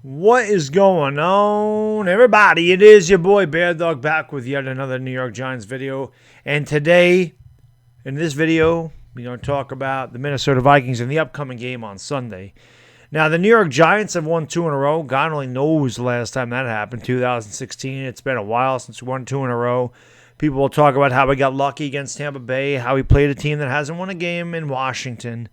What is going on, everybody? It is your boy Baddog back with yet another New York Giants video. And today, in this video, we're going to talk about the Minnesota Vikings and the upcoming game on Sunday. Now, the New York Giants have won 2 in a row. God only knows the last time that happened, 2016. It's been a while since we won 2 in a row. People will talk about how we got lucky against Tampa Bay, how we played a team that hasn't won a game in Washington.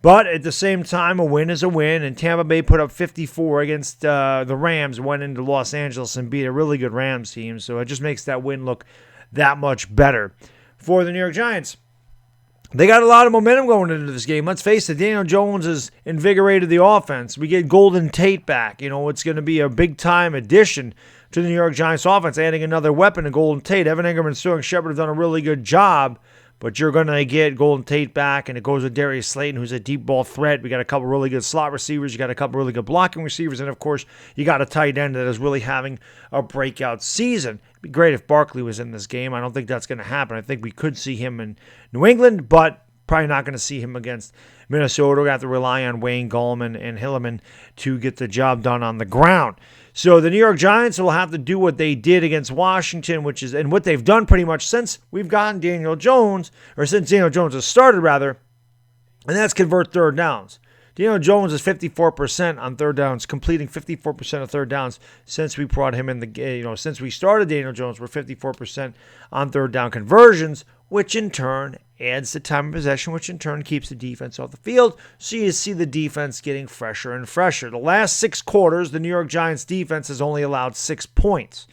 But at the same time, a win is a win, and Tampa Bay put up 54 against the Rams, went into Los Angeles and beat a really good Rams team. So it just makes that win look that much better for the New York Giants. They got a lot of momentum going into this game. Let's face it, Daniel Jones has invigorated the offense. We get Golden Tate back. You know, it's going to be a big-time addition to the New York Giants offense, adding another weapon to Golden Tate. Evan Ingram and Sterling Shepard have done a really good job, but you're going to get Golden Tate back, and it goes with Darius Slayton, who's a deep ball threat. We got a couple really good slot receivers. You got a couple really good blocking receivers, and, of course, you got a tight end that is really having a breakout season. It'd be great if Barkley was in this game. I don't think that's going to happen. I think we could see him in New England, but probably not going to see him against Minnesota. We're going to have to rely on Wayne Gallman and Hilliman to get the job done on the ground. So the New York Giants will have to do what they did against Washington, and what they've done pretty much since we've gotten Daniel Jones, or since Daniel Jones has started, rather, and that's convert third downs. Daniel Jones is 54% on third downs, completing 54% of third downs since we brought him in the game. Since we started Daniel Jones, we're 54% on third down conversions, which in turn adds the time of possession, which in turn keeps the defense off the field. So you see the defense getting fresher and fresher. The last 6 quarters, the New York Giants defense has only allowed 6 points.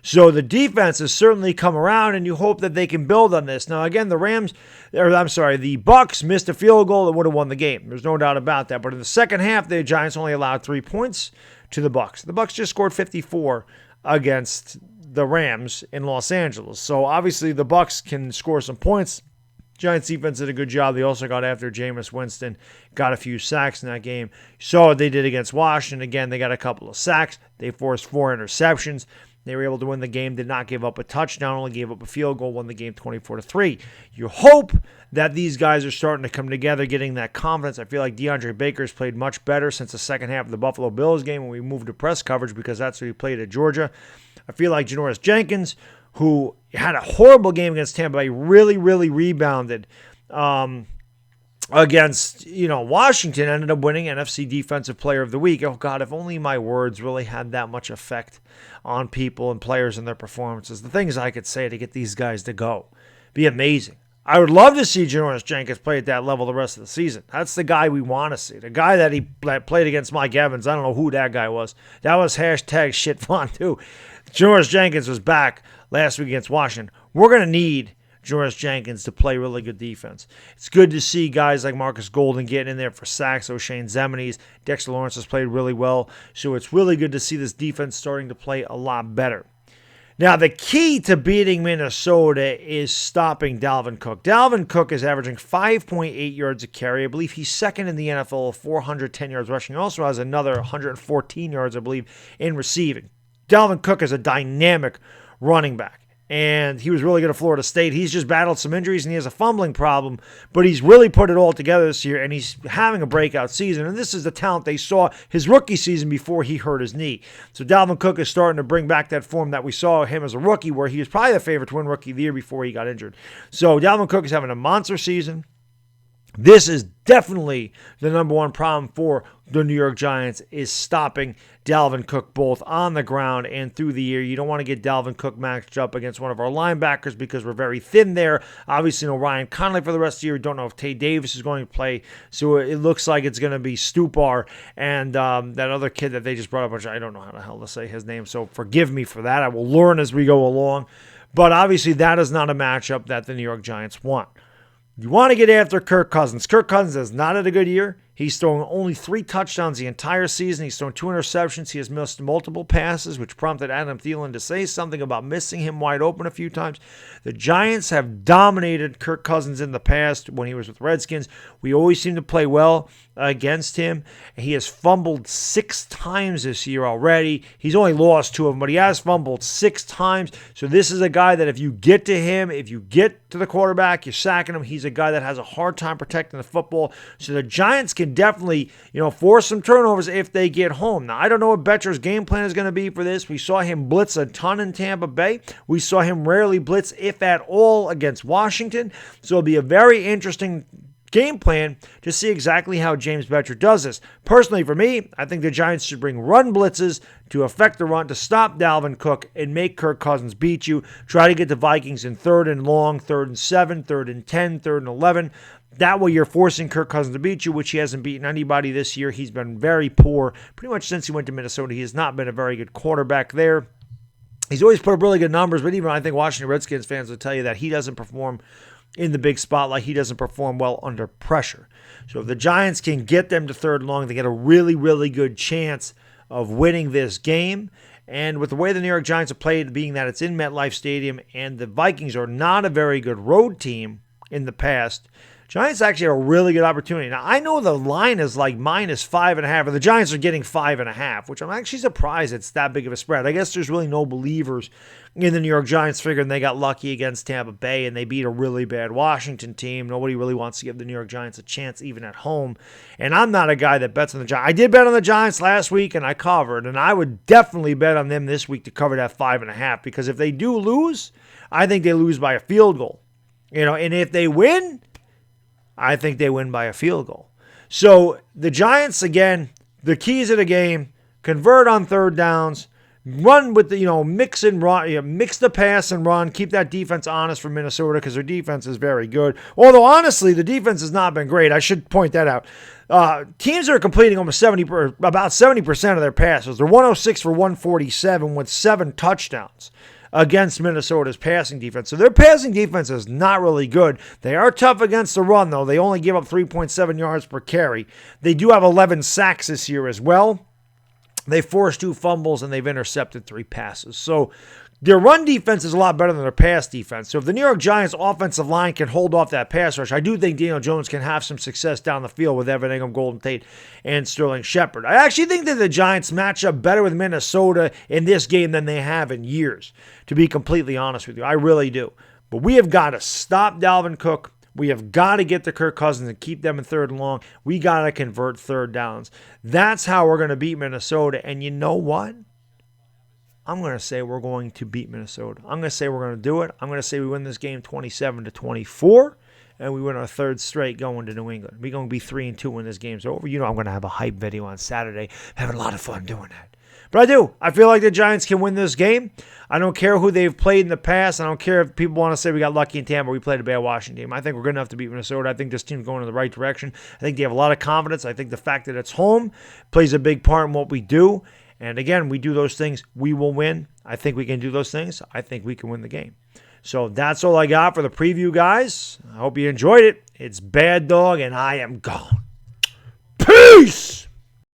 So the defense has certainly come around, and you hope that they can build on this. Now, again, the Bucks missed a field goal that would have won the game. There's no doubt about that. But in the second half, the Giants only allowed 3 points to the Bucks. The Bucks just scored 54 against the Rams in Los Angeles. So obviously the Bucks can score some points. Giants defense did a good job. They also got after Jameis Winston, got a few sacks in that game. So what they did against Washington. Again, they got a couple of sacks. They forced 4 interceptions. They were able to win the game, did not give up a touchdown, only gave up a field goal, won the game 24-3. You hope that these guys are starting to come together, getting that confidence. I feel like DeAndre Baker's played much better since the second half of the Buffalo Bills game when we moved to press coverage, because that's what he played at Georgia. I feel like Janoris Jenkins, who had a horrible game against Tampa Bay, really, really rebounded against Washington, ended up winning NFC Defensive Player of the Week. Oh, God, if only my words really had that much effect on people and players and their performances. The things I could say to get these guys to go. Be amazing. I would love to see Janoris Jenkins play at that level the rest of the season. That's the guy we want to see. The guy that played against Mike Evans, I don't know who that guy was. That was hashtag shit fun, too. Janoris Jenkins was back last week against Washington. We're going to need Janoris Jenkins to play really good defense. It's good to see guys like Marcus Golden getting in there for sacks, O'Shane Zeminis. Dexter Lawrence has played really well. So it's really good to see this defense starting to play a lot better. Now, the key to beating Minnesota is stopping Dalvin Cook. Dalvin Cook is averaging 5.8 yards a carry. I believe he's second in the NFL of 410 yards rushing. He also has another 114 yards, I believe, in receiving. Dalvin Cook is a dynamic running back, and he was really good at Florida State. He's just battled some injuries, and he has a fumbling problem, but he's really put it all together this year, and he's having a breakout season, and this is the talent they saw his rookie season before he hurt his knee. So Dalvin Cook is starting to bring back that form that we saw him as a rookie, where he was probably the favorite to win Rookie of the Year before he got injured. So Dalvin Cook is having a monster season. This is definitely the number one problem for the New York Giants, is stopping Dalvin Cook both on the ground and through the air. You don't want to get Dalvin Cook matched up against one of our linebackers because we're very thin there. Obviously, no Ryan Connolly for the rest of the year. We don't know if Tay Davis is going to play. So it looks like it's going to be Stupar and that other kid that they just brought up, which I don't know how the hell to say his name. So forgive me for that. I will learn as we go along. But obviously, that is not a matchup that the New York Giants want. You want to get after Kirk Cousins. Kirk Cousins has not had a good year. He's thrown only 3 touchdowns the entire season. He's thrown 2 interceptions. He has missed multiple passes, which prompted Adam Thielen to say something about missing him wide open a few times. The Giants have dominated Kirk Cousins in the past when he was with Redskins. We always seem to play well against him. He has fumbled 6 times this year already. He's only lost 2 of them, but he has fumbled 6 times. So this is a guy that if you get to him, if you get to the quarterback, you're sacking him. He's a guy that has a hard time protecting the football. So the Giants can definitely, force some turnovers if they get home. Now, I don't know what Betcher's game plan is going to be for this. We saw him blitz a ton in Tampa Bay. We saw him rarely blitz, if at all, against Washington. So it'll be a very interesting game plan to see exactly how James Betcher does this. Personally, for me, I think the Giants should bring run blitzes to affect the run, to stop Dalvin Cook and make Kirk Cousins beat you. Try to get the Vikings in 3rd and long, 3rd and 7, 3rd and 10, 3rd and 11. That way you're forcing Kirk Cousins to beat you, which he hasn't beaten anybody this year. He's been very poor. Pretty much since he went to Minnesota, he has not been a very good quarterback there. He's always put up really good numbers, but even I think Washington Redskins fans will tell you that he doesn't perform in the big spotlight. He doesn't perform well under pressure. So if the Giants can get them to 3rd and long, they get a really, really good chance of winning this game. And with the way the New York Giants have played, being that it's in MetLife Stadium and the Vikings are not a very good road team in the past, Giants actually have a really good opportunity. Now, I know the line is like -5.5, or the Giants are getting 5.5, which I'm actually surprised it's that big of a spread. I guess there's really no believers in the New York Giants figuring they got lucky against Tampa Bay and they beat a really bad Washington team. Nobody really wants to give the New York Giants a chance even at home. And I'm not a guy that bets on the Giants. I did bet on the Giants last week and I covered, and I would definitely bet on them this week to cover that 5.5, because if they do lose, I think they lose by a field goal. And if they win, I think they win by a field goal. So the Giants, again, the keys of the game: convert on 3rd downs, run with the, mix and run, mix the pass and run, keep that defense honest for Minnesota, because their defense is very good. Although, honestly, the defense has not been great. I should point that out. Teams are completing about 70% of their passes. They're 106 for 147 with 7 touchdowns against Minnesota's passing defense. So their passing defense is not really good. They are tough against the run, though. They only give up 3.7 yards per carry. They do have 11 sacks this year as well. They forced 2 fumbles, and they've intercepted 3 passes. So their run defense is a lot better than their pass defense. So if the New York Giants offensive line can hold off that pass rush, I do think Daniel Jones can have some success down the field with Evan Ingram, Golden Tate, and Sterling Shepard. I actually think that the Giants match up better with Minnesota in this game than they have in years, to be completely honest with you. I really do. But we have got to stop Dalvin Cook. We have got to get to Kirk Cousins and keep them in 3rd and long. We got to convert 3rd downs. That's how we're going to beat Minnesota. And you know what? I'm going to say we're going to beat Minnesota. I'm going to say we're going to do it. I'm going to say we win this game 27-24, and we win our 3rd straight going to New England. We're going to be 3-2 when this game's over. I'm going to have a hype video on Saturday. Having a lot of fun doing that. But I do. I feel like the Giants can win this game. I don't care who they've played in the past. I don't care if people want to say we got lucky in Tampa, we played a bad Washington team. I think we're good enough to beat Minnesota. I think this team's going in the right direction. I think they have a lot of confidence. I think the fact that it's home plays a big part in what we do. And again, we do those things, we will win. I think we can do those things. I think we can win the game. So that's all I got for the preview, guys. I hope you enjoyed it. It's Baddog, and I am gone. Peace!